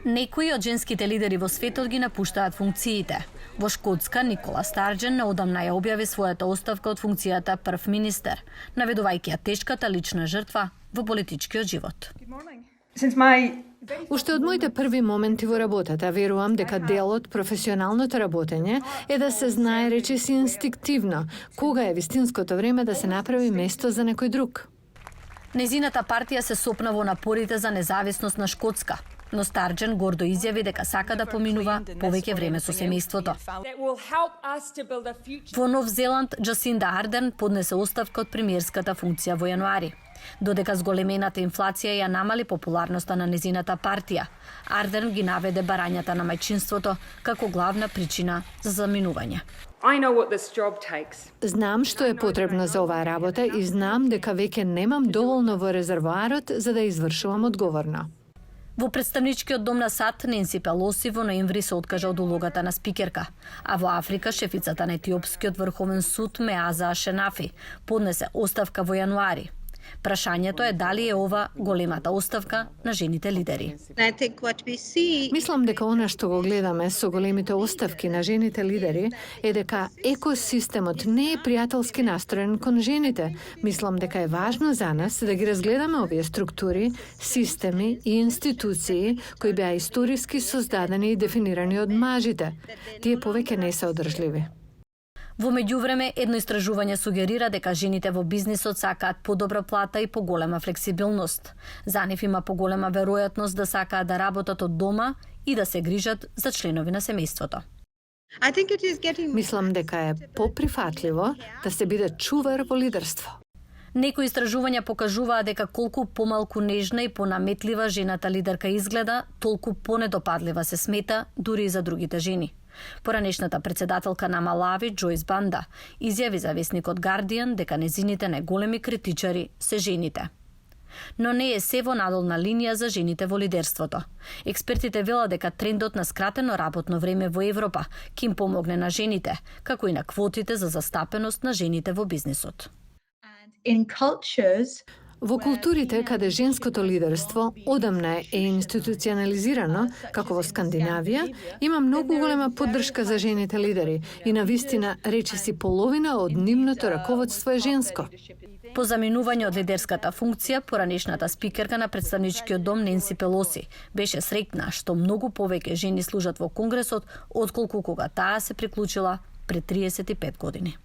Некои од женските лидери во светот ги напуштаат функциите. Во Шкотска, Никола Старджен неодамна ја објави својата оставка од функцијата прв министер, наведувајќи ја тешката лична жртва во политичкиот живот. Уште од моите први моменти во работата верувам дека дел од професионалното работење е да се знае речиси инстинктивно кога е вистинското време да се направи место за некој друг. Незината партија се сопна во напорите за независност на Шкотска, но Старджен гордо изјави дека сака да поминува повеќе време со семејството. Во Нов Зеланд, Джасинда Ардерн поднесе оставка од премиерската функција во јануари. Додека зголемената инфлација ја намали популарноста на незината партија, Ардерн ги наведе барањата на мајчинството како главна причина за заминување. Знам што е потребно за оваа работа и знам дека веќе немам доволно во резервоарот за да извршувам одговорно. Во представничкиот дом на САД, Ненси Пелоси во ноември се откажа од улогата на спикерка, а во Африка шефицата на Етиопскиот врховен суд Меаза Ашенафи поднесе оставка во јануари. Прашањето е дали е ова големата оставка на жените лидери. Мислам дека она што го гледаме со големите оставки на жените лидери е дека екосистемот не е пријателски настроен кон жените. Мислам дека е важно за нас да ги разгледаме овие структури, системи и институции кои беа историски создадени и дефинирани од мажите. Тие повеќе не се одржливи. Во меѓувреме, едно истражување сугерира дека жените во бизнисот сакаат подобра плата и поголема флексибилност. За нив има поголема веројатност да сакаат да работат од дома и да се грижат за членови на семејството. Мислам дека е поприфатливо да се биде чувар во лидерство. Некои истражувања покажуваат дека колку помалку нежна и понаметлива жената лидерка изгледа, толку понедопадлива се смета дури и за другите жени. Поранешната председателка на Малави, Джойс Банда, изјави за весникот Guardian дека незините најголеми критичари се жените. Но не е се во надолна линија за жените во лидерството. Експертите велат дека трендот на скратено работно време во Европа ќе им помогне на жените, како и на квотите за застапеност на жените во бизнисот. Во културите каде женското лидерство одамна е институционализирано, како во Скандинавија, има многу голема поддршка за жените лидери и навистина речиси половина од нивното раководство е женско. По заминување од лидерската функција, поранешната спикерка на представничкиот дом Ненси Пелоси беше среќна што многу повеќе жени служат во Конгресот отколку кога таа се приклучила пред 35 години.